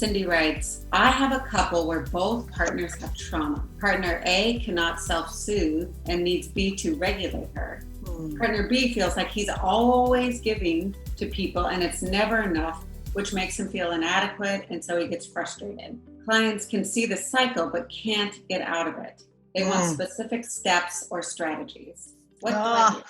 Cindy writes, I have a couple where both partners have trauma. Partner A cannot self-soothe and needs B to regulate her. Partner B feels like he's always giving to people and it's never enough, which makes him feel inadequate, and so he gets frustrated. Clients can see the cycle but can't get out of it. They want specific steps or strategies. What do I do?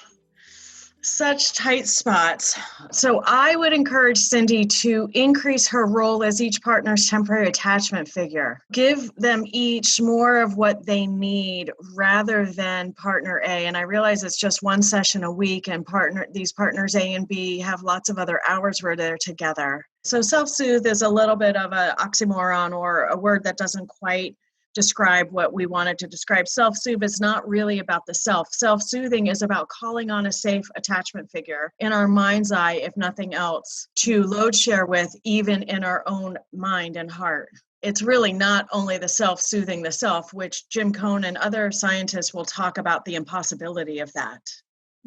Such tight spots. So I would encourage Cindy to increase her role as each partner's temporary attachment figure. Give them each more of what they need rather than partner A. And I realize it's just one session a week, and these partners A and B have lots of other hours where they're together. So self-soothe is a little bit of an oxymoron, or a word that doesn't quite describe what we wanted to describe. Self-soothe is not really about the self. Self-soothing is about calling on a safe attachment figure in our mind's eye, if nothing else, to load share with, even in our own mind and heart. It's really not only the self-soothing the self, which Jim Cohn and other scientists will talk about the impossibility of that.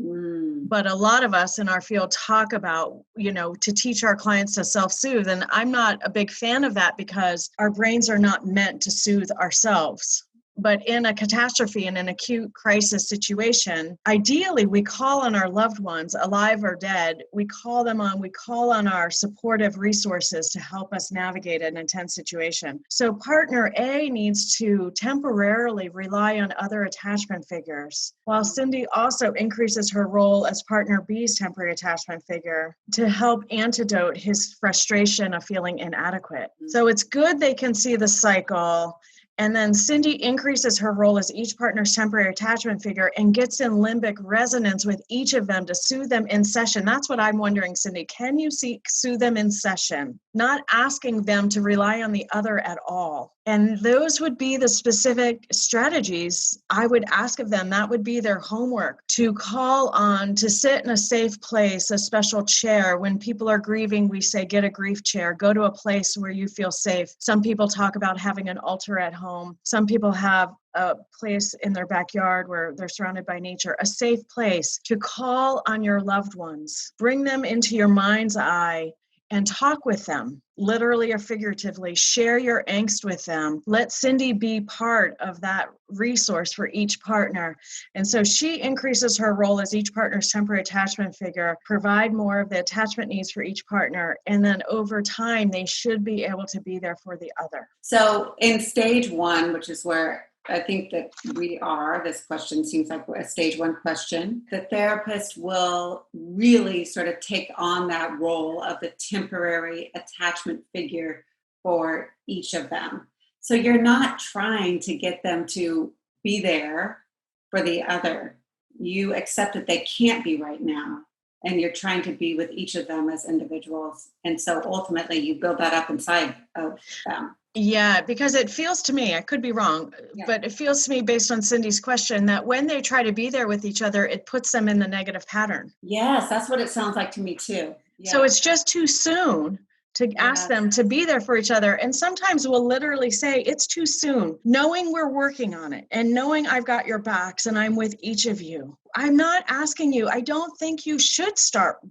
But a lot of us in our field talk about, to teach our clients to self-soothe. And I'm not a big fan of that because our brains are not meant to soothe ourselves. But in a catastrophe, in an acute crisis situation, ideally we call on our loved ones, alive or dead. We call on our supportive resources to help us navigate an intense situation. So partner A needs to temporarily rely on other attachment figures, while Cindy also increases her role as partner B's temporary attachment figure to help antidote his frustration of feeling inadequate. So it's good they can see the cycle. And then Cindy increases her role as each partner's temporary attachment figure and gets in limbic resonance with each of them to soothe them in session. That's what I'm wondering, Cindy. Can you soothe them in session? Not asking them to rely on the other at all. And those would be the specific strategies I would ask of them. That would be their homework, to call on, to sit in a safe place, a special chair. When people are grieving, we say, get a grief chair, go to a place where you feel safe. Some people talk about having an altar at home. Some people have a place in their backyard where they're surrounded by nature, a safe place to call on your loved ones. Bring them into your mind's eye and talk with them, literally or figuratively. Share your angst with them. Let Cindy be part of that resource for each partner. And so she increases her role as each partner's temporary attachment figure, provide more of the attachment needs for each partner, and then over time, they should be able to be there for the other. So in stage one, which is where I think that we are, this question seems like a stage one question, the therapist will really sort of take on that role of the temporary attachment figure for each of them. So you're not trying to get them to be there for the other. You accept that they can't be right now, and you're trying to be with each of them as individuals. And so ultimately you build that up inside of them. Yeah, because it feels to me, I could be wrong, but it feels to me based on Cindy's question that when they try to be there with each other, it puts them in the negative pattern. Yes, that's what it sounds like to me too. Yeah. So it's just too soon to ask them to be there for each other. And sometimes we'll literally say, it's too soon, knowing we're working on it and knowing I've got your backs and I'm with each of you. I'm not asking you. I don't think you should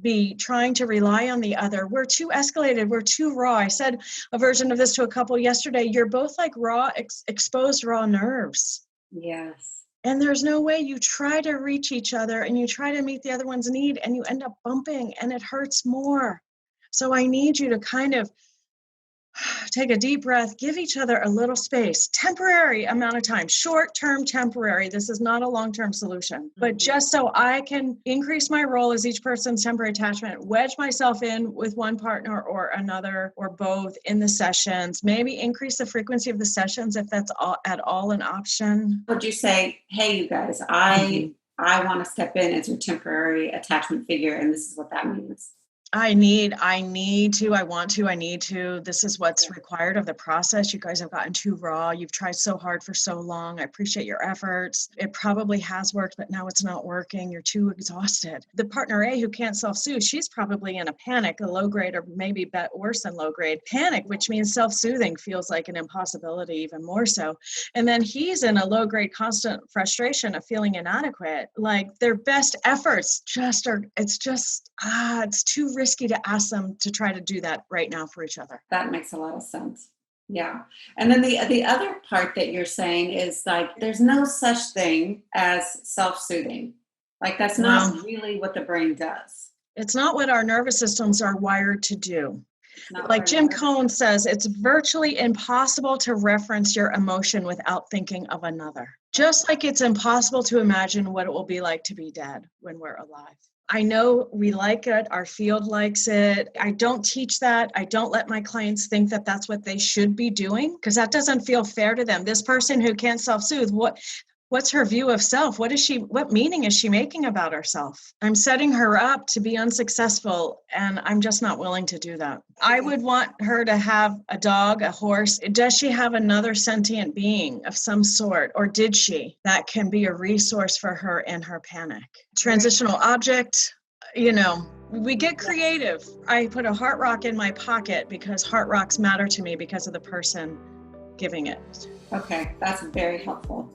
be trying to rely on the other. We're too escalated. We're too raw. I said a version of this to a couple yesterday. You're both like raw, exposed raw nerves. Yes. And there's no way. You try to reach each other and you try to meet the other one's need and you end up bumping and it hurts more. So I need you to kind of take a deep breath, give each other a little space, temporary amount of time, short-term temporary. This is not a long-term solution, but just so I can increase my role as each person's temporary attachment, wedge myself in with one partner or another or both in the sessions, maybe increase the frequency of the sessions if that's at all an option. Would you say, hey, you guys, I want to step in as your temporary attachment figure, and this is what that means? I need to. This is what's required of the process. You guys have gotten too raw. You've tried so hard for so long. I appreciate your efforts. It probably has worked, but now it's not working. You're too exhausted. The partner A who can't self-soothe, she's probably in a panic, a low grade, or maybe worse than low grade panic, which means self-soothing feels like an impossibility, even more so. And then he's in a low grade, constant frustration of feeling inadequate. Like their best efforts it's too risky to ask them to try to do that right now for each other. That makes a lot of sense. Yeah. And then the other part that you're saying is like, there's no such thing as self-soothing. Like that's not really what the brain does. It's not what our nervous systems are wired to do. Like Like Jim Cohn says, it's virtually impossible to reference your emotion without thinking of another. Just like it's impossible to imagine what it will be like to be dead when we're alive. I know we like it. Our field likes it. I don't teach that. I don't let my clients think that that's what they should be doing because that doesn't feel fair to them. This person who can't self-soothe, what's her view of self? What meaning is she making about herself? I'm setting her up to be unsuccessful, and I'm just not willing to do that. I would want her to have a dog, a horse. Does she have another sentient being of some sort, or did she? That can be a resource for her in her panic. Transitional object, we get creative. I put a heart rock in my pocket because heart rocks matter to me because of the person giving it. Okay, that's very helpful.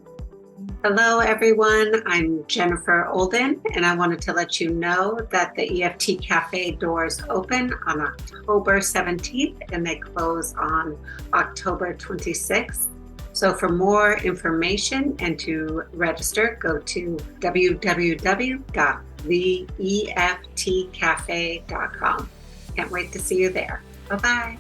Hello, everyone. I'm Jennifer Olden, and I wanted to let you know that the EFT Cafe doors open on October 17th and they close on October 26th. So for more information and to register, go to www.theeftcafe.com. Can't wait to see you there. Bye-bye.